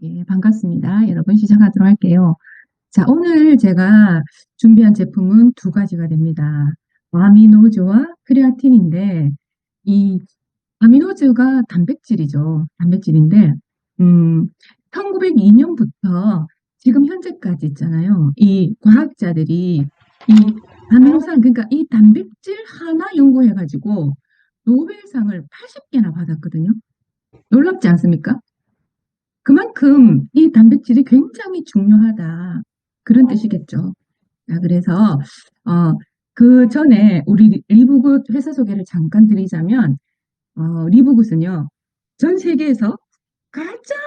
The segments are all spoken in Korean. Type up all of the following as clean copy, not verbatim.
예, 반갑습니다. 여러분 시작하도록 할게요. 자, 오늘 제가 준비한 제품은 두 가지가 됩니다. 아미노즈와 크레아틴인데 이 아미노즈가 단백질이죠. 단백질인데 1902년부터 지금 현재까지 있잖아요. 이 과학자들이 이 아미노산 그러니까 이 단백질 하나 연구해 가지고 노벨상을 80개나 받았거든요. 놀랍지 않습니까? 그만큼 이 단백질이 굉장히 중요하다. 그런 뜻이겠죠. 자, 그래서 그 전에 우리 리브굿 회사 소개를 잠깐 드리자면 리브굿은요. 전 세계에서 가장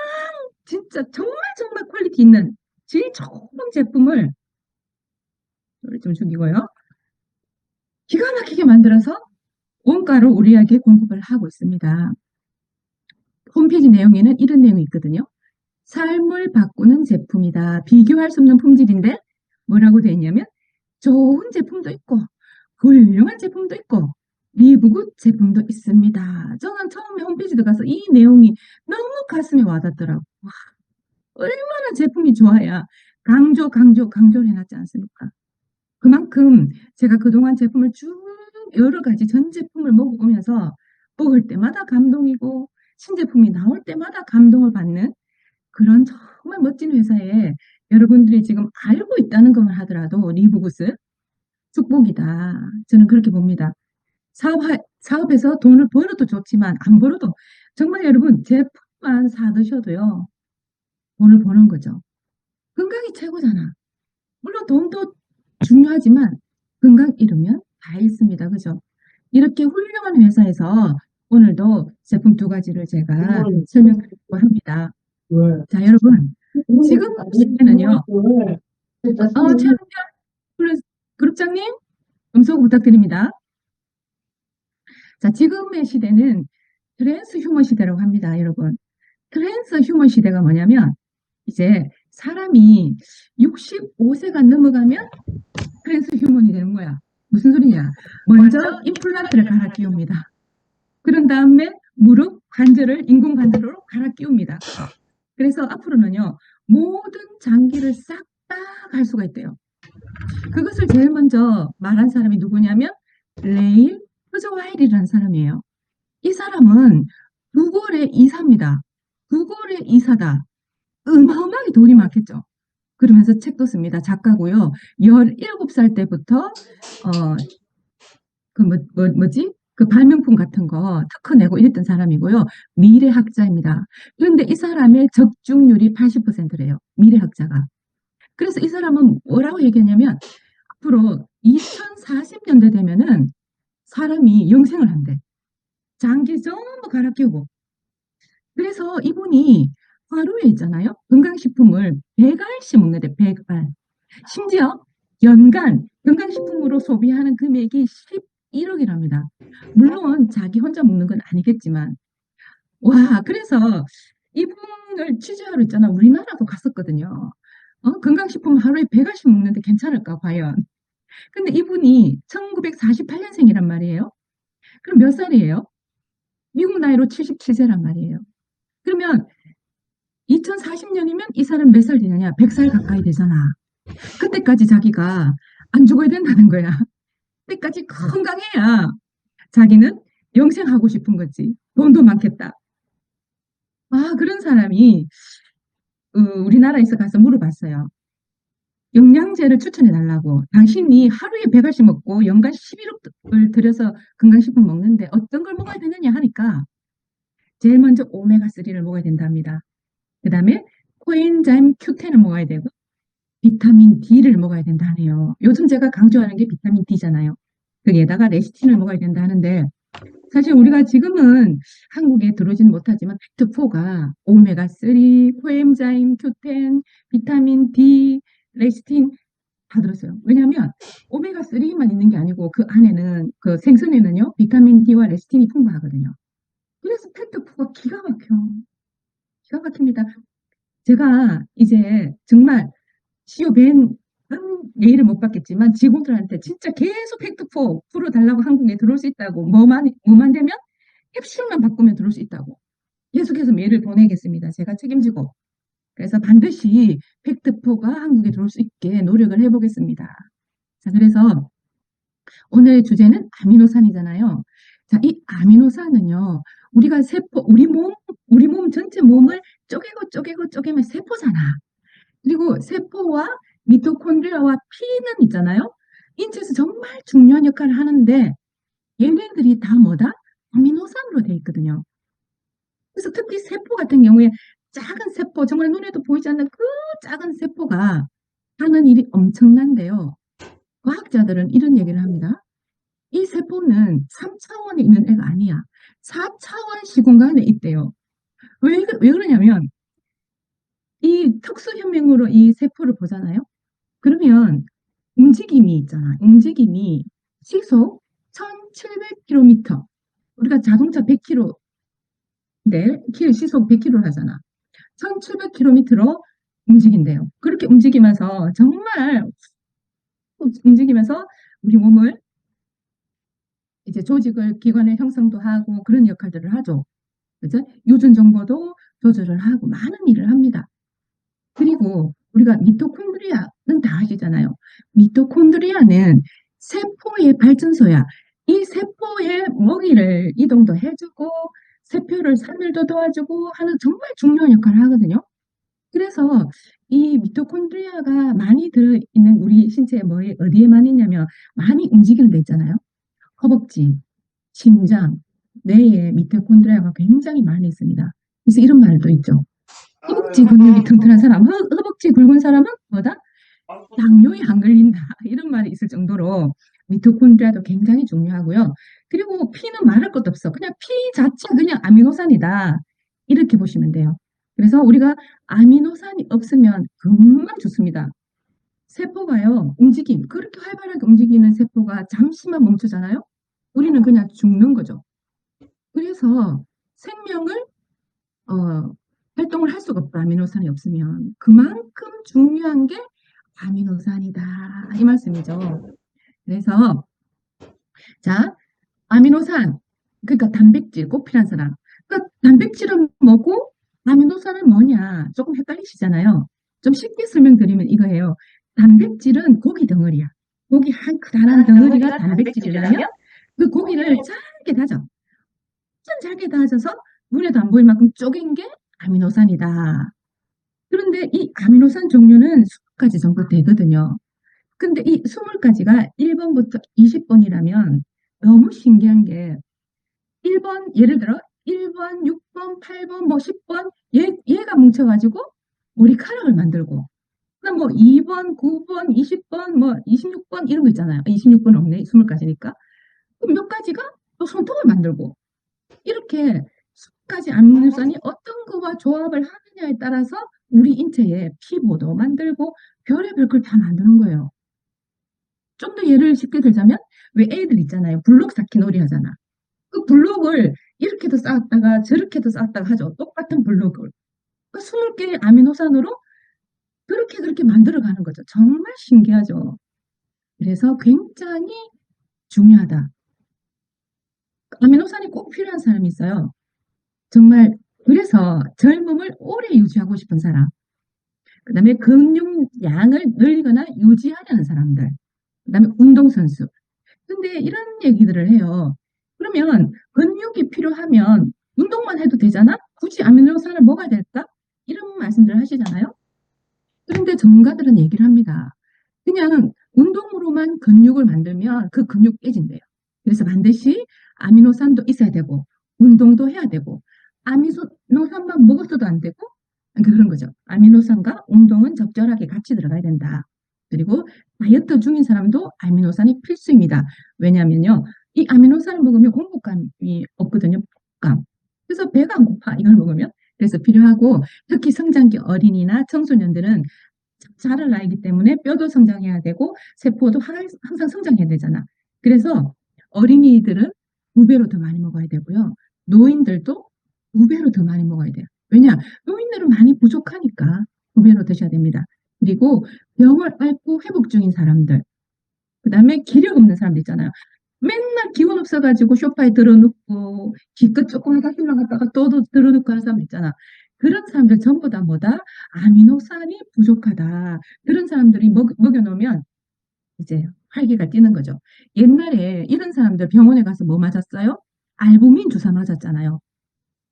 진짜 정말 정말 퀄리티 있는 제일 좋은 제품을 소리 좀 죽이고요. 기가 막히게 만들어서 원가로 우리에게 공급을 하고 있습니다. 홈페이지 내용에는 이런 내용이 있거든요. 삶을 바꾸는 제품이다. 비교할 수 없는 품질인데 뭐라고 되어 있냐면 좋은 제품도 있고 훌륭한 제품도 있고 리브굿 제품도 있습니다. 저는 처음에 홈페이지 들어가서 이 내용이 너무 가슴에 와닿더라고. 와, 얼마나 제품이 좋아야 강조를 해놨지 않습니까? 그만큼 제가 그동안 제품을 쭉 여러 가지 전 제품을 먹어보면서 먹을 때마다 감동이고 신제품이 나올 때마다 감동을 받는 그런 정말 멋진 회사에 여러분들이 지금 알고 있다는 것만 하더라도 리브굿은 축복이다. 저는 그렇게 봅니다. 사업에서 돈을 벌어도 좋지만 안 벌어도 정말 여러분 제품만 사 드셔도요. 돈을 버는 거죠. 건강이 최고잖아. 물론 돈도 중요하지만 건강 잃으면 다 잃습니다. 그죠? 이렇게 훌륭한 회사에서 오늘도 제품 두 가지를 제가 설명드리려고 합니다. 자, 여러분 지금 시대는요. 최은별 그룹장님 음성 부탁드립니다. 자, 지금의 시대는 트랜스 휴먼 시대라고 합니다. 여러분 트랜스 휴먼 시대가 뭐냐면 이제 사람이 65세가 넘어가면 트랜스 휴먼이 되는 거야. 무슨 소리냐? 먼저 임플란트를 갈아 끼웁니다. 그런 다음에 무릎 관절을 인공 관절로 갈아 끼웁니다. 그래서 앞으로는요. 모든 장기를 싹 다 갈 수가 있대요. 그것을 제일 먼저 말한 사람이 누구냐면 레일 프즈와일이라는 사람이에요. 이 사람은 구글의 이사입니다. 구글의 이사다. 어마어마하게 돈이 많겠죠. 그러면서 책도 씁니다. 작가고요. 17살 때부터 그 발명품 같은 거 특허 내고 이랬던 사람이고요. 미래학자입니다. 그런데 이 사람의 적중률이 80%래요. 미래학자가. 그래서 이 사람은 뭐라고 얘기하냐면 앞으로 2040년대 되면은 사람이 영생을 한대. 장기 전부 갈아 끼우고. 그래서 이분이 하루에 있잖아요. 건강식품을 100알씩 먹는데 100알. 심지어 연간 건강식품으로 소비하는 금액이 11억이랍니다. 물론 자기 혼자 먹는 건 아니겠지만 와 그래서 이분을 취재하러 있잖아. 우리나라도 갔었거든요. 건강식품 하루에 100알씩 먹는데 괜찮을까 과연. 근데 이분이 1948년생이란 말이에요. 그럼 몇 살이에요? 미국 나이로 77세란 말이에요. 그러면 2040년이면 이 사람 몇 살 되느냐? 100살 가까이 되잖아. 그때까지 자기가 안 죽어야 된다는 거야. 그때까지 건강해야 자기는 영생하고 싶은 거지. 돈도 많겠다. 그런 사람이 우리나라에서 가서 물어봤어요. 영양제를 추천해 달라고. 당신이 하루에 100알씩 먹고 연간 11억을 들여서 건강식품 먹는데 어떤 걸 먹어야 되느냐 하니까 제일 먼저 오메가3를 먹어야 된답니다. 그 다음에 코엔자임 Q10을 먹어야 되고 비타민 D를 먹어야 된다 하네요. 요즘 제가 강조하는 게 비타민 D잖아요. 거기에다가 레시틴을 먹어야 된다 하는데 사실 우리가 지금은 한국에 들어오지는 못하지만 팩트4가 오메가3, 코엔자임 Q10, 비타민 D, 레시틴 다 들었어요. 왜냐하면 오메가3만 있는 게 아니고 그 안에는 그 생선에는요 비타민 D와 레시틴이 풍부하거든요. 그래서 팩트4가 기가 막혀. 기가 막힙니다. 제가 이제 정말 CEO 벤 예의를 못 받겠지만 직원들한테 진짜 계속 팩트4 풀어달라고 한국에 들어올 수 있다고 뭐만 되면 캡슐만 바꾸면 들어올 수 있다고 계속해서 메일을 보내겠습니다. 제가 책임지고 그래서 반드시 팩트4가 한국에 들어올 수 있게 노력을 해 보겠습니다. 자, 그래서 오늘의 주제는 아미노산이잖아요. 자, 이 아미노산은요, 우리가 세포, 우리 몸 전체 몸을 쪼개면 세포잖아. 그리고 세포와 미토콘드리아와 피는 있잖아요. 인체에서 정말 중요한 역할을 하는데 얘네들이 다 뭐다? 아미노산으로 돼 있거든요. 그래서 특히 세포 같은 경우에 작은 세포, 정말 눈에도 보이지 않는 그 작은 세포가 하는 일이 엄청난데요. 과학자들은 이런 얘기를 합니다. 이 세포는 3차원에 있는 애가 아니야. 4차원 시공간에 있대요. 왜 그러냐면 이 특수현미으로 이 세포를 보잖아요. 그러면 움직임이 있잖아. 움직임이 시속 1700km. 우리가 자동차 100km인데 시속 100km를 하잖아. 1700km로 움직인대요. 그렇게 움직이면서 정말 움직이면서 우리 몸을 이제 조직을 기관의 형성도 하고 그런 역할들을 하죠. 그죠? 유전 정보도 조절을 하고 많은 일을 합니다. 그리고 우리가 미토콘드리아는 다 아시잖아요. 미토콘드리아는 세포의 발전소야. 이 세포의 먹이를 이동도 해주고 세포를 산멸도 도와주고 하는 정말 중요한 역할을 하거든요. 그래서 이 미토콘드리아가 많이 들어있는 우리 신체에 어디에 많이 있냐면 많이 움직이는 데 있잖아요. 허벅지, 심장, 뇌에 미토콘드리아가 굉장히 많이 있습니다. 그래서 이런 말도 있죠. 허벅지 근육이 튼튼한 사람, 허벅지 굵은 사람은 뭐다? 당뇨에 안 걸린다. 이런 말이 있을 정도로 미토콘드리아도 굉장히 중요하고요. 그리고 피는 말할 것도 없어. 그냥 피 자체 그냥 아미노산이다. 이렇게 보시면 돼요. 그래서 우리가 아미노산이 없으면 금방 죽습니다. 세포가요, 그렇게 활발하게 움직이는 세포가 잠시만 멈추잖아요. 우리는 그냥 죽는 거죠. 그래서 생명을 활동을 할 수가 없다. 아미노산이 없으면. 그만큼 중요한 게 아미노산이다. 이 말씀이죠. 그래서 자, 아미노산, 그러니까 단백질 꼭 필요한 사람. 그러니까 단백질은 뭐고 아미노산은 뭐냐? 조금 헷갈리시잖아요. 좀 쉽게 설명드리면 이거예요. 단백질은 고기 덩어리야. 고기 한 크다란 덩어리가 단백질이라면 그 고기를 잘게 다져. 완전 잘게 다져서 눈에도 안 보일 만큼 쪼갠 게 아미노산이다. 그런데 이 아미노산 종류는 20가지 정도 되거든요. 근데 이 20가지가 1번부터 20번이라면 너무 신기한 게 1번, 예를 들어 1번, 6번, 8번, 뭐 10번 얘가 뭉쳐가지고 머리카락을 만들고 그다음 뭐 2번, 9번, 20번, 뭐 26번 이런 거 있잖아요. 26번 없네. 20가지니까. 그럼 몇 가지가 또 손톱을 만들고 이렇게 20가지 아미노산이 어떤 거와 조합을 하느냐에 따라서 우리 인체에 피부도 만들고 별의별 걸 다 만드는 거예요. 좀 더 예를 쉽게 들자면 왜 애들 있잖아요. 블록 쌓기 놀이 하잖아. 그 블록을 이렇게도 쌓았다가 저렇게도 쌓았다가 하죠. 똑같은 블록을. 그 20개의 아미노산으로 그렇게 만들어가는 거죠. 정말 신기하죠. 그래서 굉장히 중요하다. 아미노산이 꼭 필요한 사람이 있어요. 정말 그래서 젊음을 오래 유지하고 싶은 사람. 그다음에 근육량을 늘리거나 유지하려는 사람들. 그다음에 운동선수. 근데 이런 얘기들을 해요. 그러면 근육이 필요하면 운동만 해도 되잖아? 굳이 아미노산을 먹어야 될까? 이런 말씀들을 하시잖아요. 그런데 전문가들은 얘기를 합니다. 그냥 운동으로만 근육을 만들면 그 근육 깨진대요. 그래서 반드시 아미노산도 있어야 되고 운동도 해야 되고 아미노산만 먹었어도 안 되고 그런 거죠. 아미노산과 운동은 적절하게 같이 들어가야 된다. 그리고 다이어트 중인 사람도 아미노산이 필수입니다. 왜냐하면요. 이 아미노산을 먹으면 공복감이 없거든요. 복감. 그래서 배가 안 고파. 이걸 먹으면. 그래서 필요하고 특히 성장기 어린이나 청소년들은 자랄 나이기 때문에 뼈도 성장해야 되고 세포도 항상 성장해야 되잖아. 그래서 어린이들은 2배로 더 많이 먹어야 되고요. 노인들도 2배로 더 많이 먹어야 돼요. 왜냐? 노인들은 많이 부족하니까 2배로 드셔야 됩니다. 그리고 병을 앓고 회복 중인 사람들, 그다음에 기력 없는 사람들 있잖아요. 맨날 기운 없어가지고 소파에 들어눕고 기껏 조금 하다 올라갔다가 또 들어눕고 하는 사람 있잖아. 그런 사람들 전부 다 뭐다? 아미노산이 부족하다. 그런 사람들이 먹여 놓으면 이제 활기가 뛰는 거죠. 옛날에 이런 사람들 병원에 가서 뭐 맞았어요? 알부민 주사 맞았잖아요.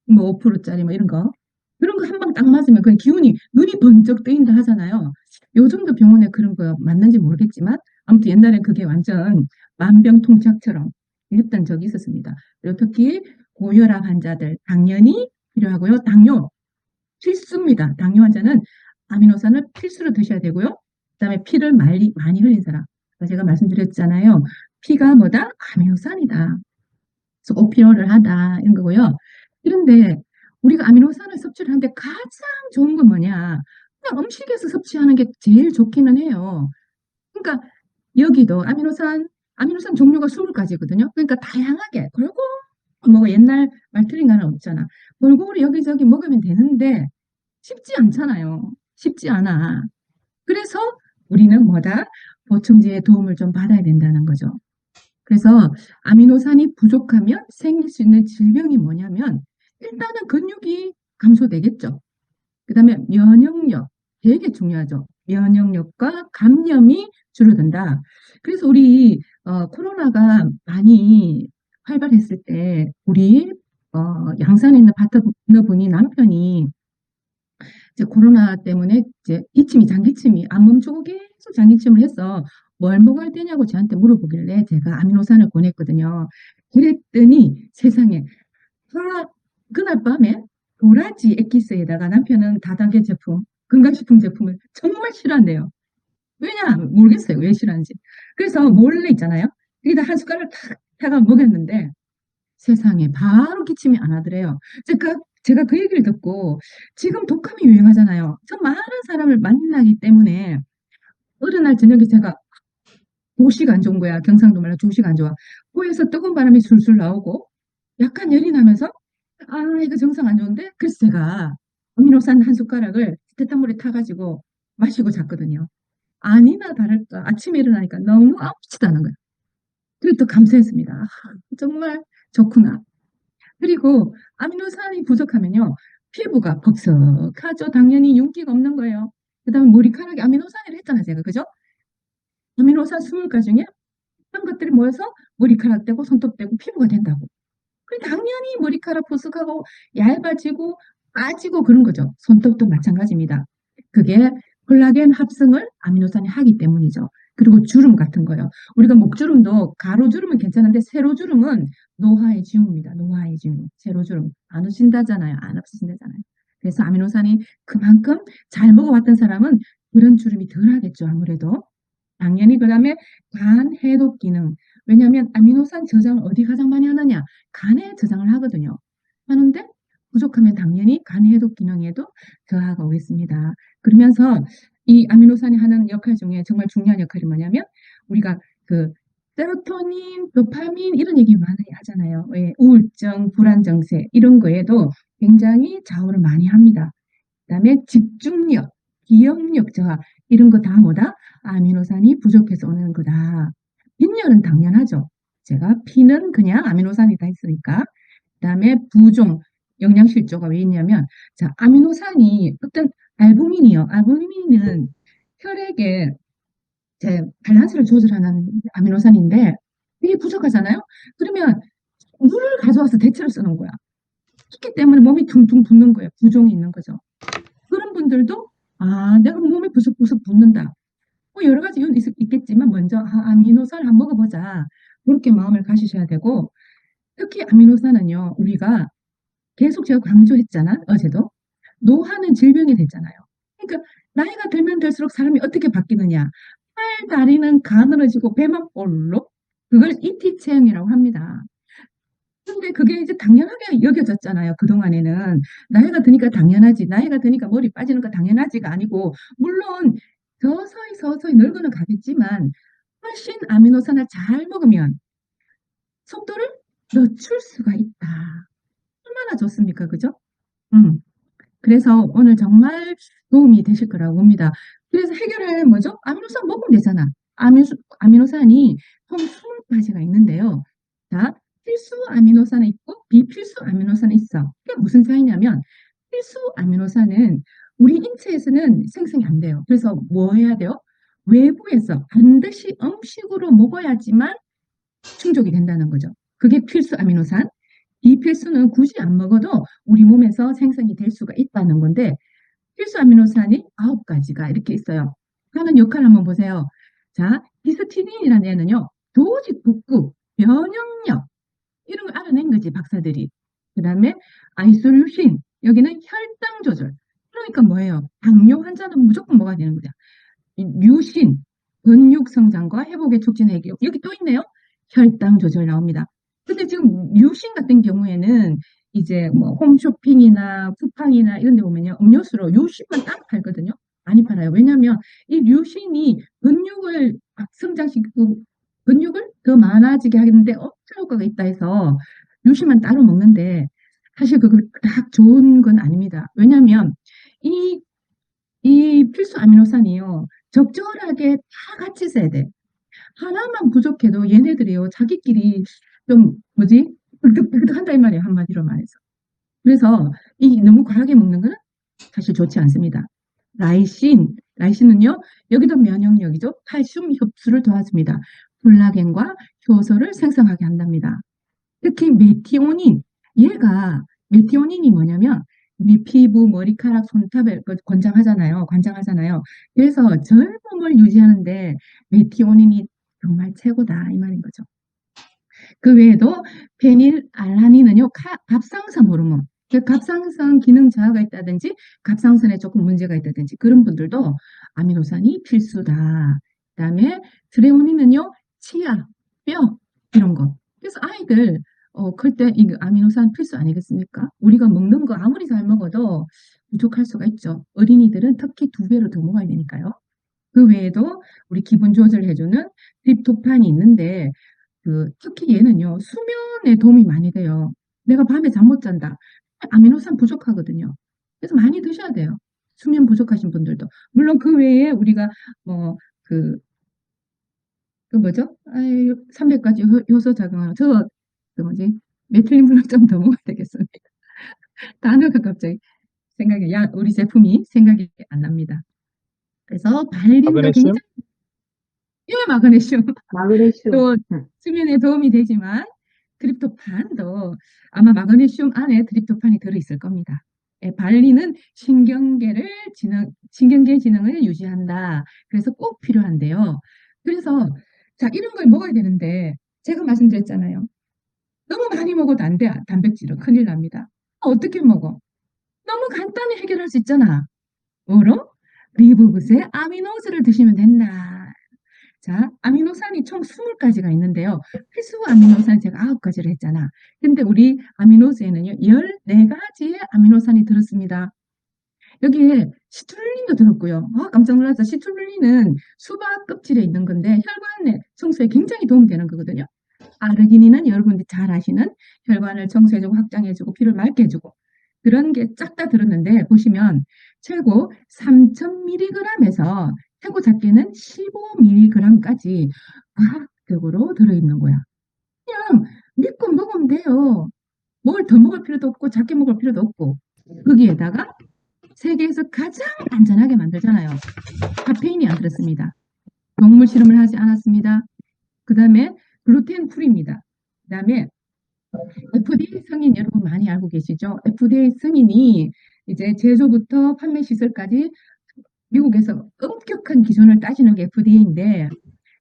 뭐 5% 짜리 뭐 이런 거. 그런 거 한 방 딱 맞으면 그냥 기운이 눈이 번쩍 뜨인다 하잖아요. 요즘도 병원에 그런 거 맞는지 모르겠지만 아무튼 옛날엔 그게 완전 만병통치약처럼 했던 적이 있었습니다. 그리고 특히 고혈압 환자들 당연히 필요하고요. 당뇨 필수입니다. 당뇨 환자는 아미노산을 필수로 드셔야 되고요. 그다음에 피를 많이 흘린 사람. 제가 말씀드렸잖아요. 피가 뭐다? 아미노산이다. 그래서 꼭 필요를 하다 이런 거고요. 그런데 우리가 아미노산을 섭취를 하는데 가장 좋은 건 뭐냐? 그냥 음식에서 섭취하는 게 제일 좋기는 해요. 그러니까 여기도 아미노산 종류가 20가지거든요. 그러니까 다양하게 골고루 뭐 옛날 말 틀린 거 하나 없잖아. 골고루 여기저기 먹으면 되는데 쉽지 않잖아요. 쉽지 않아. 그래서 우리는 뭐다? 보충제의 도움을 좀 받아야 된다는 거죠. 그래서 아미노산이 부족하면 생길 수 있는 질병이 뭐냐면 일단은 근육이 감소되겠죠. 그다음에 면역력 되게 중요하죠. 면역력과 감염이 줄어든다. 그래서 우리 코로나가 많이 활발했을 때 우리 양산에 있는 파트너분이 남편이 이제 코로나 때문에 이제 장기침이 안 멈추고 계속 장기침을 해서 "뭘 먹어야 되냐."고 저한테 물어보길래 제가 아미노산을 보냈거든요. 그랬더니 세상에 아 그날 밤에 도라지 엑기스에다가 남편은 다단계 제품, 건강식품 제품을 정말 싫어한대요. 왜냐 모르겠어요 왜 싫어하는지. 그래서 몰래 있잖아요. 여기다 한 숟갈을 탁 타가 먹였는데 세상에 바로 기침이 안 하더래요. 제가 그 얘기를 듣고 지금 독감이 유행하잖아요. 저 많은 사람을 만나기 때문에 어느 날 저녁에 제가 조시가 안 좋은 거야. 경상도 말로 조시가 안 좋아. 코에서 뜨거운 바람이 술술 나오고 약간 열이 나면서 '아 이거 정상 안 좋은데?' 그래서 제가 아미노산 한 숟가락을 뜨뜻한 물에 타 가지고 마시고 잤거든요. 아니나 다를까 아침에 일어나니까 너무 아무렇지도 않은 거야. 그리고 또 감사했습니다. '아 정말 좋구나.' 그리고 아미노산이 부족하면요. 피부가 벅석하죠. 당연히 윤기가 없는 거예요. 그다음에 머리카락이 아미노산이라 했잖아요 제가. 그죠? 아미노산 20가지 중에 이런 것들이 모여서 머리카락 되고 손톱 되고 피부가 된다고. 그 당연히 머리카락 보습하고 얇아지고 빠지고 그런 거죠. 손톱도 마찬가지입니다. 그게 콜라겐 합성을 아미노산이 하기 때문이죠. 그리고 주름 같은 거요. 우리가 목주름도 가로주름은 괜찮은데 세로주름은 노화의 징후입니다. 노화의 징후. 세로주름 안 오신다잖아요. 안 없어진다잖아요. 그래서 아미노산이 그만큼 잘 먹어왔던 사람은 그런 주름이 덜 하겠죠 아무래도. 당연히 그다음에 간 해독 기능. 왜냐하면 아미노산 저장을 어디 가장 많이 하느냐? 간에 저장을 하거든요. 하는데 부족하면 당연히 간 해독 기능에도 저하가 오겠습니다. 그러면서 이 아미노산이 하는 역할 중에 정말 중요한 역할이 뭐냐면 우리가 그 세로토닌, 도파민 이런 얘기 많이 하잖아요. 예, 우울증, 불안 증세 이런 거에도 굉장히 좌우를 많이 합니다. 그다음에 집중력, 기억력 저하 이런 거 다 뭐다? 아미노산이 부족해서 오는 거다. 빈혈은 당연하죠. 제가 피는 그냥 아미노산이다 했으니까. 그다음에 부종, 영양실조가 왜 있냐면 자 아미노산이 어떤 알부민이요. 알부민은 혈액의 이제 밸런스를 조절하는 아미노산인데 이게 부족하잖아요. 그러면 물을 가져와서 대체로 쓰는 거야. 그렇기 때문에 몸이 퉁퉁 붓는 거예요. 부종이 있는 거죠. 그런 분들도 '아 내가 몸이 부석부석 붓는다.' 뭐 여러 가지 이유는 있겠지만 먼저 '아 아미노산을 한번 먹어 보자.' 요렇게 마음을 가지셔야 되고 특히 아미노산은요 우리가 계속 제가 강조했잖아 어제도. 노화는 질병이 됐잖아요. 그러니까 나이가 들면 들수록 사람이 어떻게 바뀌느냐. 팔, 다리는 가늘어지고 배만 볼록 그걸 이티 체형이라고 합니다. 근데 그게 이제 당연하게 여겨졌잖아요 그동안에는. 나이가 드니까 당연하지, 나이가 드니까 머리 빠지는 거 당연하지가 아니고 물론 서서히 서서히 늙어는 가겠지만 훨씬 아미노산을 잘 먹으면 속도를 늦출 수가 있다. 얼마나 좋습니까? 그죠? 음. 그래서 오늘 정말 도움이 되실 거라고 봅니다. 그래서 해결할 뭐죠? 아미노산 먹으면 되잖아. 아미노산이 총 20가지가 있는데요. 자 필수 아미노산이 있고 비필수 아미노산이 있어. 그게 무슨 차이냐면 필수 아미노산은 우리 인체에서는 생성이 안 돼요. 그래서 뭐 해야 돼요? 외부에서 반드시 음식으로 먹어야지만 충족이 된다는 거죠. 그게 필수 아미노산. 이 필수는 굳이 안 먹어도 우리 몸에서 생성이 될 수가 있다는 건데, 필수 아미노산이 9가지가 이렇게 있어요. 하는 역할 한번 보세요. 자, 히스티딘이라는 애는요, 조직 복구, 면역력, 이런 걸 알아낸 거지, 박사들이. 그 다음에 아이솔루신, 여기는 혈당 조절. 그러니까 뭐예요? 당뇨 환자는 무조건 먹어야 되는 거죠. 류신, 근육 성장과 회복에 촉진하기. 여기 또 있네요. 혈당 조절 나옵니다. 근데 지금 류신 같은 경우에는 이제 뭐 홈쇼핑이나 쿠팡이나 이런 데 보면요, 음료수로 류신만 딱 팔거든요. 많이 팔아요. 왜냐면 이 류신이 근육을 성장시키고 근육을 더 많아지게 하는데 엄청 효과가 있다 해서 류신만 따로 먹는데, 사실 그거 딱 좋은 건 아닙니다. 왜냐면 이 필수 아미노산이요, 적절하게 다 같이 써야 돼. 하나만 부족해도 얘네들이요, 자기끼리 좀 뭐지? 삐끗삐끗한다 이 말이에요, 한마디로 말해서. 그래서 이 너무 과하게 먹는 거는 사실 좋지 않습니다. 라이신은요, 여기도 면역력이죠. 칼슘 흡수를 도와줍니다. 콜라겐과 효소를 생성하게 한답니다. 특히 메티오닌이 뭐냐면 우리 피부, 머리카락, 손톱을 관장하잖아요. 그래서 젊음을 유지하는데 메티오닌이 정말 최고다 이 말인 거죠. 그 외에도 페닐알라닌은요, 갑상선 호르몬. 그 갑상선 기능 저하가 있다든지 갑상선에 조금 문제가 있다든지 그런 분들도 아미노산이 필수다. 그다음에 트레오닌은요, 치아, 뼈 이런 거. 그래서 아이들 클 때 이 아미노산 필수 아니겠습니까? 우리가 먹는 거 아무리 잘 먹어도 부족할 수가 있죠. 어린이들은 특히 2배로 더 먹어야 되니까요. 그 외에도 우리 기분 조절해주는 트립토판이 있는데, 특히 얘는요, 수면에 도움이 많이 돼요. 내가 밤에 잠 못 잔다. 아미노산 부족하거든요. 그래서 많이 드셔야 돼요. 수면 부족하신 분들도. 물론 그 외에 우리가 뭐, 뭐죠? 300가지 효소 작용하는, 메틸린물을 좀 더 먹어야 되겠습니다. 단어가 갑자기 우리 제품이 생각이 안 납니다. 그래서 발린도 마그네슘? 굉장히, 예, 마그네슘. 마그네슘. 또 수면에 도움이 되지만 트립토판도 아마 마그네슘 안에 트립토판이 들어있을 겁니다. 예, 발리는 신경계 지능을 유지한다. 그래서 꼭 필요한데요. 그래서 자, 이런 걸 먹어야 되는데 제가 말씀드렸잖아요. 너무 많이 먹어도 안 돼. 단백질은 큰일 납니다. 어떻게 먹어? 너무 간단히 해결할 수 있잖아. 뭐로? 리보브스의 아미노스를 드시면 된다. 자, 아미노산이 총 20가지가 있는데요. 필수 아미노산 제가 9가지를 했잖아. 근데 우리 아미노스에는요, 14가지의 아미노산이 들었습니다. 여기에 시툴린도 들었고요. 깜짝 놀랐어. 시툴린은 수박 껍질에 있는 건데 혈관 청소에 굉장히 도움이 되는 거거든요. 아르기닌은 여러분들이 잘 아시는 혈관을 청소해주고 확장해주고 피를 맑게 해주고 그런 게 쫙 다 들었는데, 보시면 최고 3000mg에서 최고 작게는 15mg까지 과학적으로 들어있는 거야. 그냥 믿고 먹으면 돼요. 뭘 더 먹을 필요도 없고 작게 먹을 필요도 없고. 거기에다가 세계에서 가장 안전하게 만들잖아요. 카페인이 안 들었습니다. 동물 실험을 하지 않았습니다. 그 다음에 글루텐 프리입니다. 그 다음에 FDA 승인 여러분 많이 알고 계시죠? FDA 승인이 이제 제조부터 판매 시설까지 미국에서 엄격한 기준을 따지는 게 FDA인데,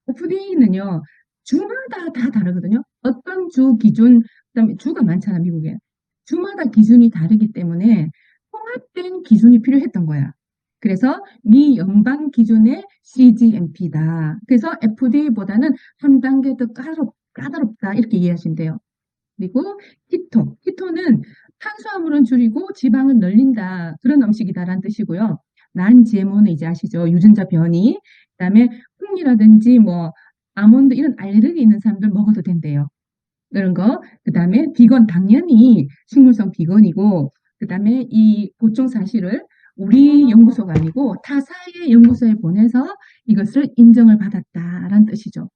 FDA는요, 주마다 다 다르거든요. 어떤 주 기준, 그다음에 주가 많잖아, 미국에. 주마다 기준이 다르기 때문에 통합된 기준이 필요했던 거야. 그래서 미 연방 기준의 CGMP다. 그래서 FDA보다는 한 단계 더 까다롭다. 이렇게 이해하시면 돼요. 그리고 키토는 탄수화물은 줄이고 지방은 늘린다. 그런 음식이다라는 뜻이고요. 난 GMO는 이제 아시죠? 유전자 변이. 그다음에 콩이라든지 뭐 아몬드 이런 알레르기 있는 사람들 먹어도 된대요. 그런 거. 그다음에 비건 당연히 식물성 비건이고, 그다음에 이 보충 사실을 우리 연구소가 아니고 타사의 연구소에 보내서 이것을 인정을 받았다라는 뜻이죠.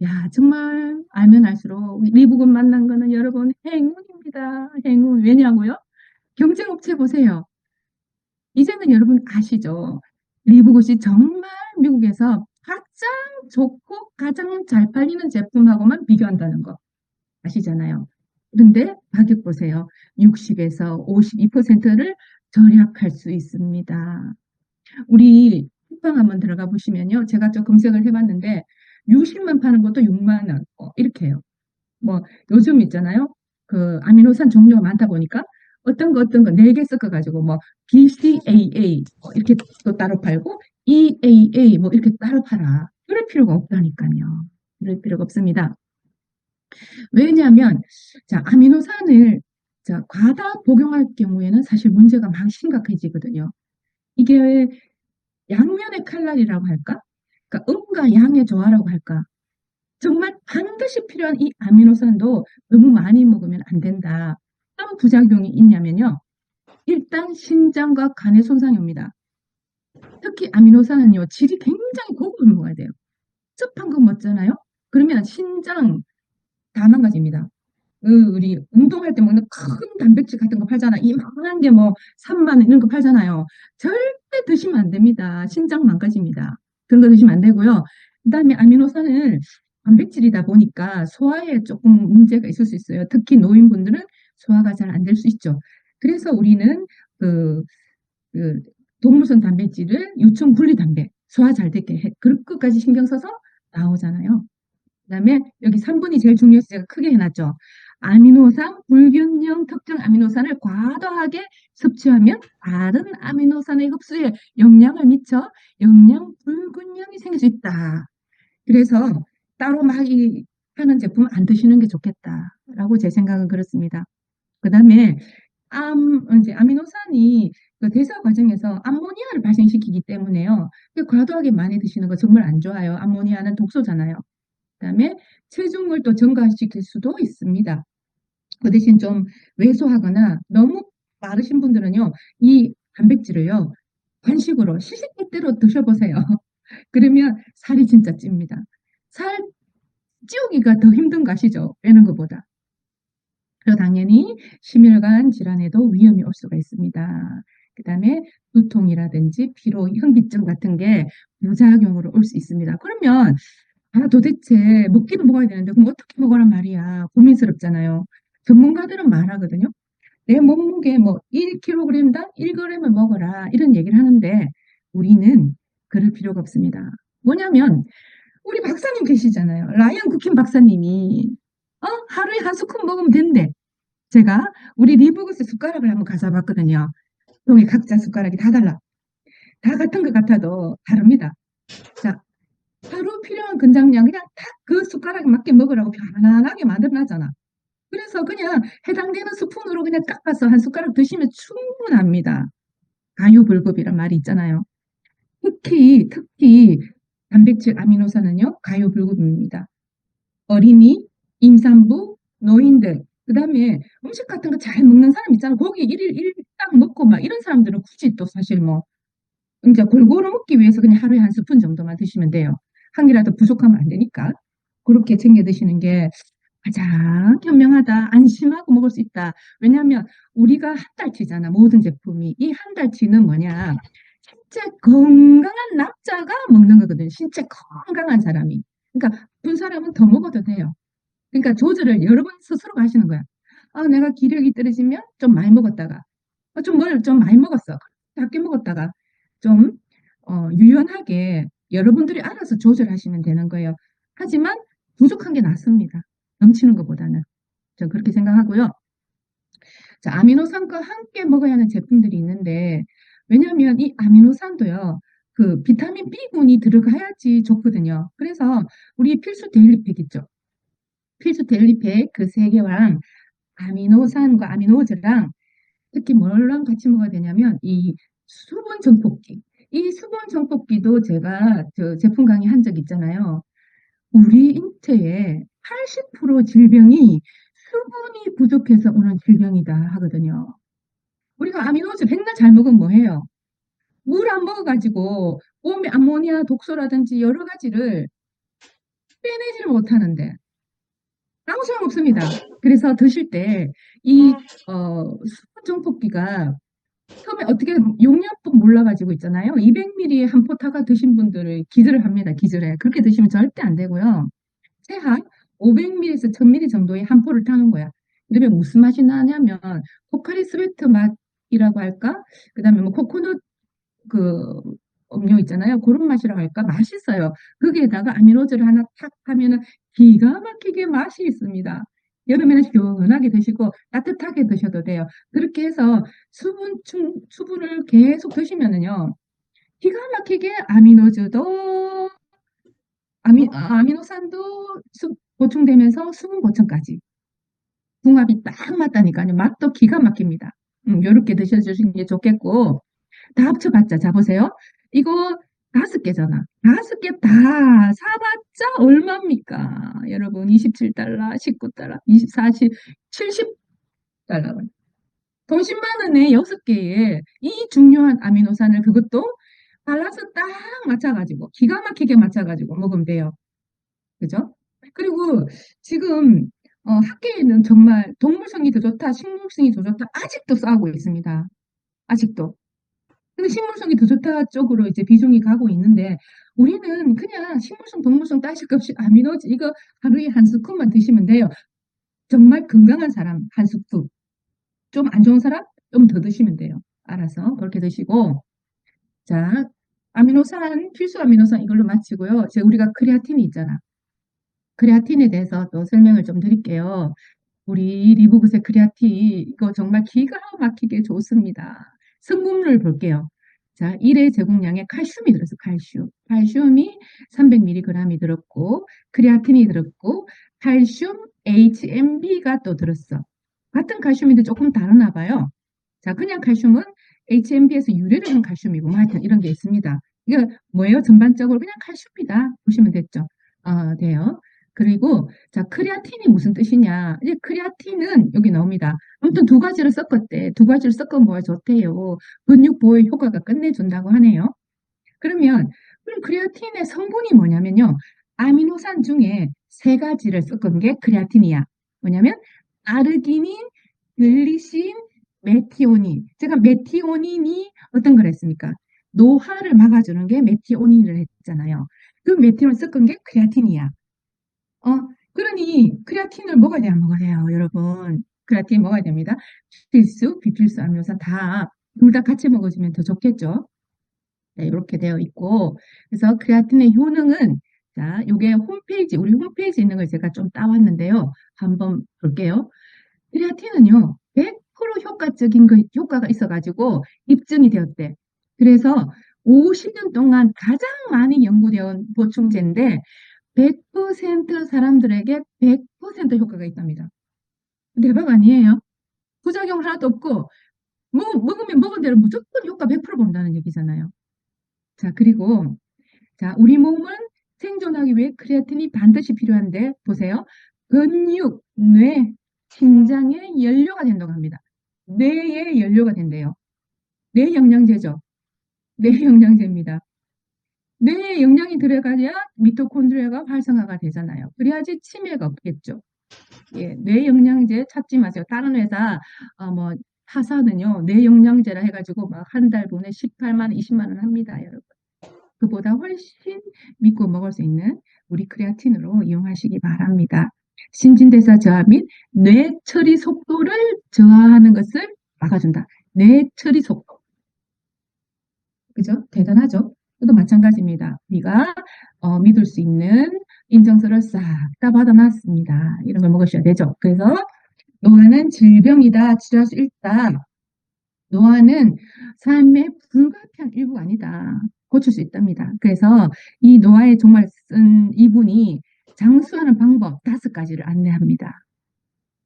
야, 정말 알면 알수록 미국은 만난 거는 여러분 행운입니다. 행운. 왜냐고요? 경쟁업체 보세요. 이제는 여러분 아시죠? 리브굿이 정말 미국에서 가장 좋고 가장 잘 팔리는 제품하고만 비교한다는 거 아시잖아요. 그런데 가격 보세요. 60에서 52%를 절약할 수 있습니다. 우리 쿠팡 한번 들어가 보시면요. 제가 좀 검색을 해봤는데 60만 파는 것도 6만 원 이렇게 해요. 뭐 요즘 있잖아요. 그 아미노산 종류가 많다 보니까 어떤 거 4개 섞어가지고 뭐 BCAA 이렇게 또 따로 팔고 EAA 뭐 이렇게 따로 팔아. 그럴 필요가 없다니까요. 그럴 필요가 없습니다. 왜냐하면 자 아미노산을 자 과다 복용할 경우에는 사실 문제가 많이 심각해지거든요. 이게 양면의 칼날이라고 할까? 그러니까 음과 양의 조화라고 할까? 정말 반드시 필요한 이 아미노산도 너무 많이 먹으면 안 된다. 어떤 부작용이 있냐면요. 일단 신장과 간의 손상이 옵니다. 특히 아미노산은요. 질이 굉장히 고급을 먹어야 돼요. 습한 거 먹잖아요. 그러면 신장 다 망가집니다. 우리 운동할 때 먹는 큰 단백질 같은 거 팔잖아. 이만한 게 뭐 3만 원 이런 거 팔잖아요. 절대 드시면 안 됩니다. 신장 망가집니다. 그런 거 드시면 안 되고요. 그다음에 아미노산은 단백질이다 보니까 소화에 조금 문제가 있을 수 있어요. 특히 노인분들은 소화가 잘 안 될 수 있죠. 그래서 우리는 그, 그 동물성 단백질을 유충 분리 단백 소화 잘 되게 해. 그 끝까지 신경 써서 나오잖아요. 그다음에 여기 3번이 제일 중요해서 제가 크게 해놨죠. 아미노산, 불균형 특정 아미노산을 과도하게 섭취하면 다른 아미노산의 흡수에 영향을 미쳐 영양 불균형이 생길 수 있다. 그래서 따로 막 하는 제품 안 드시는 게 좋겠다라고 제 생각은 그렇습니다. 그다음에 이제 아미노산이 그 대사 과정에서 암모니아를 발생시키기 때문에요. 과도하게 많이 드시는 거 정말 안 좋아요. 암모니아는 독소잖아요. 그다음에 체중을 또 증가시킬 수도 있습니다. 그 대신 좀 왜소하거나 너무 마르신 분들은요, 이 단백질을요, 간식으로 시식때때로 드셔보세요. 그러면 살이 진짜 찝니다. 살 찌우기가 더 힘든 거 아시죠? 빼는 것보다. 그리고 당연히 심혈관 질환에도 위험이 올 수가 있습니다. 그 다음에 두통이라든지 피로, 현기증 같은 게 부작용으로 올 수 있습니다. 그러면 도대체 먹기는 먹어야 되는데 그럼 어떻게 먹으란 말이야. 고민스럽잖아요. 전문가들은 말하거든요. 내 몸무게 뭐 1kg당 1g을 먹어라 이런 얘기를 하는데 우리는 그럴 필요가 없습니다. 뭐냐면 우리 박사님 계시잖아요. 라이언 쿠킨 박사님이 하루에 한 스푼 먹으면 된대. 제가 우리 리브그스 숟가락을 한번 가져봤거든요. 종이 각자 숟가락이 다 달라. 다 같은 것 같아도 다릅니다. 자, 하루 필요한 근장량 그냥 딱 그 숟가락에 맞게 먹으라고 편안하게 만들어놨잖아. 그래서 그냥 해당되는 스푼으로 그냥 깎아서 한 숟가락 드시면 충분합니다. 가유불급이란 말이 있잖아요. 특히 단백질 아미노산은요 가유불급입니다. 어린이, 임산부, 노인들, 그 다음에 음식 같은 거 잘 먹는 사람 있잖아. 고기 일일 1딱 먹고 막 이런 사람들은 굳이 또 사실 뭐 이제 골고루 먹기 위해서 그냥 하루에 한 스푼 정도만 드시면 돼요. 한 개라도 부족하면 안 되니까. 그렇게 챙겨 드시는 게 가장 현명하다. 안심하고 먹을 수 있다. 왜냐하면 우리가 한 달치잖아. 모든 제품이. 이 한 달치는 뭐냐. 신체 건강한 남자가 먹는 거거든요. 신체 건강한 사람이. 그러니까 아픈 사람은 더 먹어도 돼요. 그러니까 조절을 여러분 스스로가 하시는 거야. 내가 기력이 떨어지면 좀 많이 먹었다가 좀 많이 먹었어. 작게 먹었다가 좀 유연하게 여러분들이 알아서 조절하시면 되는 거예요. 하지만 부족한 게 낫습니다. 넘치는 것보다는. 저 그렇게 생각하고요. 자, 아미노산과 함께 먹어야 하는 제품들이 있는데 왜냐하면 이 아미노산도요. 그 비타민 B군이 들어가야지 좋거든요. 그래서 우리 필수 데일리팩 있죠. 필수 데일리팩 그 3개랑 아미노산과 아미노즈랑 특히 뭐랑 같이 먹어야 되냐면 이 수분 정폭기. 이 수분 정폭기도 제가 저 제품 강의 한 적 있잖아요. 우리 인체의 80% 질병이 수분이 부족해서 오는 질병이다 하거든요. 우리가 아미노즈 맨날 잘 먹으면 뭐해요? 물 안 먹어가지고 몸에 암모니아 독소라든지 여러 가지를 빼내지를 못하는데 아무 소용 없습니다. 그래서 드실 때 이 수분 정폭기가 처음에 어떻게 용량법 몰라가지고 있잖아요. 200ml 한 포타가 드신 분들을 기절을 합니다. 기절해. 그렇게 드시면 절대 안 되고요. 최하 500ml에서 1000ml 정도의 한 포를 타는 거야. 이러면 무슨 맛이 나냐면 포카리 스웨트 맛이라고 할까? 그다음에 뭐 코코넛 그 음료 있잖아요. 그런 맛이라고 할까? 맛있어요. 거기에다가 아미노즈를 하나 탁 하면은 기가 막히게 맛이 있습니다. 여름에는 시원하게 드시고 따뜻하게 드셔도 돼요. 그렇게 해서 수분을 계속 드시면은요. 기가 막히게 아미노산도 보충되면서 수분 보충까지 궁합이 딱 맞다니까요. 맛도 기가 막힙니다. 요렇게 드셔주시는 게 좋겠고 다 합쳐봤자 자 보세요. 이거 5개잖아. 5개 다 사봤자 얼마입니까? 여러분 27달러, 19달러, 24, 70달러. 돈 10만 원에 6개의 이 중요한 아미노산을 그것도 발라서 딱 맞춰가지고 기가 막히게 맞춰가지고 먹으면 돼요. 그죠? 그리고 지금 학계에는 정말 동물성이 더 좋다, 식물성이 더 좋다 아직도 싸우고 있습니다. 아직도. 근데 식물성이 더 좋다 쪽으로 이제 비중이 가고 있는데 우리는 그냥 식물성, 동물성 따질 것 없이 아미노즈 이거 하루에 한 스쿱만 드시면 돼요. 정말 건강한 사람 한 스쿱, 좀 안 좋은 사람 좀 더 드시면 돼요. 알아서 그렇게 드시고 자 아미노산 필수 아미노산 이걸로 마치고요. 우리가 크레아틴이 있잖아. 크레아틴에 대해서 또 설명을 좀 드릴게요. 우리 리보그세 크레아틴 이거 정말 기가 막히게 좋습니다. 성분을 볼게요. 자, 1회 제공량에 칼슘이 들었어. 칼슘이 300mg이 들었고 크레아틴이 들었고 칼슘 HMB가 또 들었어. 같은 칼슘인데 조금 다르나 봐요. 자, 그냥 칼슘은 HMB에서 유래를 한 칼슘이고 뭐 하여튼 이런 게 있습니다. 이거 뭐예요? 전반적으로 그냥 칼슘이다 보시면 됐죠. 돼요. 그리고 자 크레아틴이 무슨 뜻이냐? 이제 크레아틴은 여기 나옵니다. 아무튼 두 가지를 섞었대. 두 가지를 섞어 뭐가 좋대요. 근육 보호 효과가 끝내준다고 하네요. 그럼 크레아틴의 성분이 뭐냐면요. 아미노산 중에 세 가지를 섞은 게 크레아틴이야. 뭐냐면 아르기닌, 글리신, 메티오닌. 제가 메티오닌이 어떤 걸 했습니까? 노화를 막아주는 게 메티오닌을 했잖아요. 그 메티오닌 섞은 게 크레아틴이야. 그러니 크레아틴을 먹어야 돼요, 안 먹어야 돼요, 여러분. 크레아틴 먹어야 됩니다. 필수, 비필수 아미노산 다 둘 다 같이 먹어주면 더 좋겠죠. 네, 이렇게 되어 있고 그래서 크레아틴의 효능은 자, 요게 우리 홈페이지 있는 걸 제가 좀 따왔는데요. 한번 볼게요. 크레아틴은요, 100% 효과적인 효과가 있어가지고 입증이 되었대. 그래서 50년 동안 가장 많이 연구되어 보충제인데 100% 사람들에게 100% 효과가 있답니다. 대박 아니에요? 부작용 하나도 없고 먹으면 먹은 대로 무조건 효과 100% 본다는 얘기잖아요. 자, 그리고 자, 우리 몸은 생존하기 위해 크레아틴이 반드시 필요한데 보세요. 근육, 뇌, 심장의 연료가 된다고 합니다. 뇌의 연료가 된대요. 뇌 영양제죠. 뇌 영양제입니다. 뇌에 영양이 들어가야 미토콘드리아가 활성화가 되잖아요. 그래야지 치매가 없겠죠. 예, 뇌 영양제 찾지 마세요. 다른 회사 뭐 타사는요 뇌 영양제라 해가지고 막 한 달 분에 18만 원, 20만 원 합니다, 여러분. 그보다 훨씬 믿고 먹을 수 있는 우리 크레아틴으로 이용하시기 바랍니다. 신진대사 저하 및 뇌 처리 속도를 저하하는 것을 막아준다. 뇌 처리 속도. 그죠? 대단하죠? 이것도 마찬가지입니다. 우리가 믿을 수 있는 인정서를 싹 다 받아놨습니다. 이런 걸 먹으셔야 되죠. 그래서 노화는 질병이다. 치료할 수 있다. 노화는 삶의 불가피한 일부가 아니다. 고칠 수 있답니다. 그래서 이 노화에 정말 쓴 이분이 장수하는 방법 5가지를 안내합니다.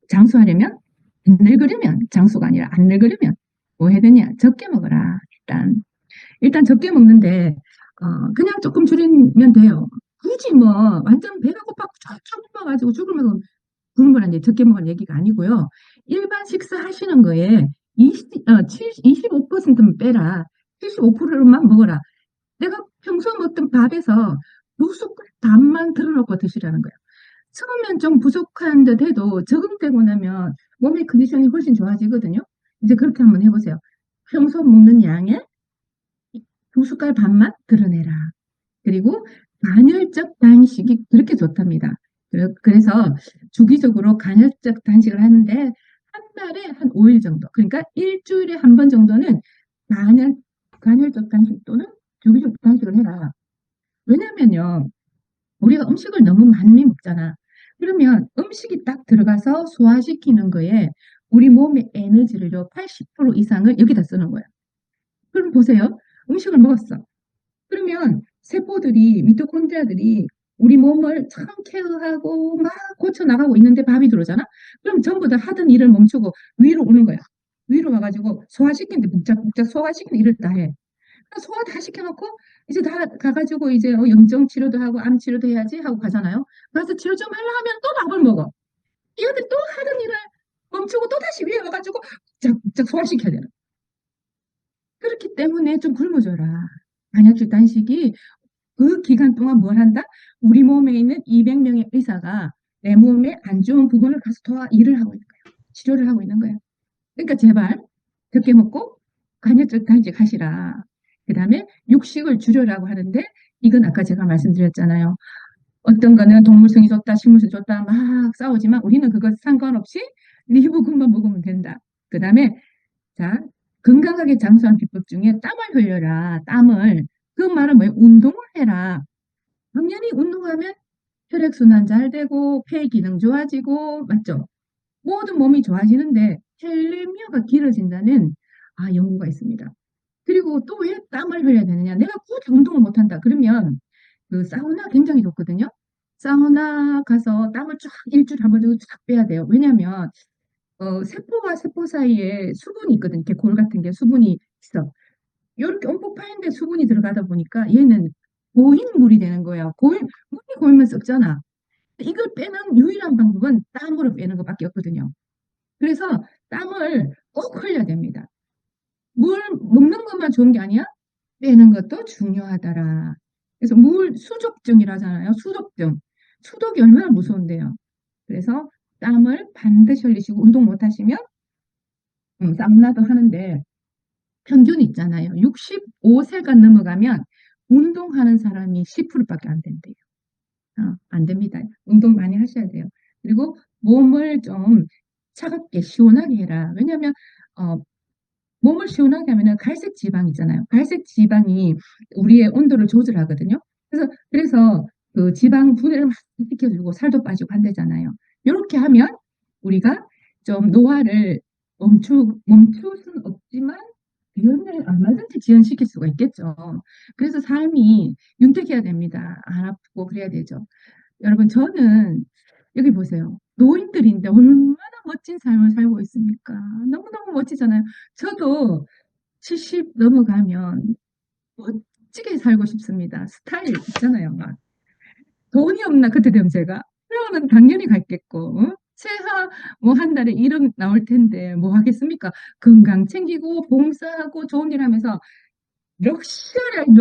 장수하려면 안 늙으려면 장수가 아니라 안 늙으려면 뭐 해야 되냐? 적게 먹어라. 일단 적게 먹는데 그냥 조금 줄이면 돼요. 굳이 뭐 완전 배가 고파 쫙쫙 굶어가지고 죽으면 굶는 건 이제 적게 먹을 얘기가 아니고요. 일반 식사하시는 거에 25%만 빼라. 75%만 먹어라. 내가 평소 먹던 밥에서 2숟갈 반만 들어놓고 드시라는 거예요. 처음엔 좀 부족한 듯 해도 적응되고 나면 몸의 컨디션이 훨씬 좋아지거든요. 이제 그렇게 한번 해 보세요. 평소 먹는 양의 이 2 숟갈 반만 드러내라. 그리고 간헐적 단식이 그렇게 좋답니다. 그래서 주기적으로 간헐적 단식을 하는데 한 달에 한 5일 정도, 그러니까 일 주일에 한 번 정도는 간헐 간헐적 단식 또는 주기적 단식을 해라. 왜냐면요, 우리가 음식을 너무 많이 먹잖아. 그러면 음식이 딱 들어가서 소화시키는 거에 우리 몸의 에너지를요 80% 이상을 여기다 쓰는 거예요. 그럼 보세요. 음식을 먹었어. 그러면 세포들이 미토콘드리아들이 우리 몸을 참 케어하고 막 고쳐 나가고 있는데 밥이 들어오잖아? 그럼 전부 다 하던 일을 멈추고 위로 오는 거야. 위로 와 가지고 소화시키는데 북적북적 소화시키는 일을 다 해. 소화 다 시켜 놓고 이제 다 가 가지고 이제 염증 치료도 하고 암 치료도 해야지 하고 가잖아요. 가서 치료 좀 하려 하면 또 밥을 먹어. 얘들 또 하던 일을 멈추고 또다시 위에 와 가지고 북적북적 소화시켜야 되는. 그렇기 때문에 좀 굶어줘라. 단백질 단식이 그 기간 동안 뭘 한다? 우리 몸에 있는 200 명의 의사가 내 몸에 안 좋은 부분을 가서 도와 일을 하고 있는 거예요. 치료를 하고 있는 거예요. 그러니까 제발 적게 먹고 간헐적 단식하시라. 그다음에 육식을 줄여라고 하는데 이건 아까 제가 말씀드렸잖아요. 어떤 거는 동물성이 좋다, 식물성이 좋다 막 싸우지만 우리는 그것 상관없이 리브금만 먹으면 된다. 그다음에 자, 건강하게 장수하는 비법 중에 땀을 흘려라. 땀을. 그 말은 뭐예요? 운동을 해라. 당연히 운동하면 혈액순환 잘 되고 폐 기능 좋아지고 맞죠? 모든 몸이 좋아지는데 텔레미어가 길어진다는 연구가 있습니다. 그리고 또 왜 땀을 흘려야 되느냐? 내가 굳이 운동을 못 한다. 그러면 그 사우나 굉장히 좋거든요. 사우나 가서 땀을 쫙 일 주일에 한 번 정도 쫙 빼야 돼요. 왜냐면 세포와 세포 사이에 수분이 있거든. 이렇게 골 같은 게 수분이 있어. 요렇게 움푹 파인데 수분이 들어가다 보니까 얘는 고인물이 되는 거예요. 물이 고이면 썩잖아. 이걸 빼는 유일한 방법은 땀으로 빼는 것밖에 없거든요. 그래서 땀을 꼭 흘려야 됩니다. 물 먹는 것만 좋은 게 아니야. 빼는 것도 중요하더라. 그래서 물 수족증이라 하잖아요. 수족증. 수독이 얼마나 무서운데요. 그래서 땀을 반드시 흘리시고 운동 못 하시면 사우나도 하는데 평균 있잖아요. 65 세가 넘어가면 운동하는 사람이 10% 밖에 안 된대요. 안 됩니다. 운동 많이 하셔야 돼요. 그리고 몸을 좀 차갑게 시원하게 해라. 왜냐하면 어 몸을 시원하게 하면은 갈색 지방 있잖아요. 갈색 지방이 우리의 온도를 조절하거든요. 그래서 그 지방 분해를 막 시켜 주고 살도 빠지고 한대잖아요. 요렇게 하면 우리가 좀 노화를 멈출 수는 없지만 지연을 얼마든지 지연시킬 수가 있겠죠. 그래서 삶이 윤택해야 됩니다. 안 아프고 그래야 되죠. 여러분 저는 여기 보세요. 노인들인데 얼마나 멋진 삶을 살고 있습니까? 너무너무 멋지잖아요. 저도 70 넘어가면 멋지게 살고 싶습니다. 스타일 있잖아요 막. 돈이 없나 그때 되면 제가. 그러면은 당연히 갔겠고 최하 뭐 한 달에 1억 나올 텐데 뭐 하겠습니까? 건강 챙기고 봉사하고 좋은 일 하면서 럭셔리하게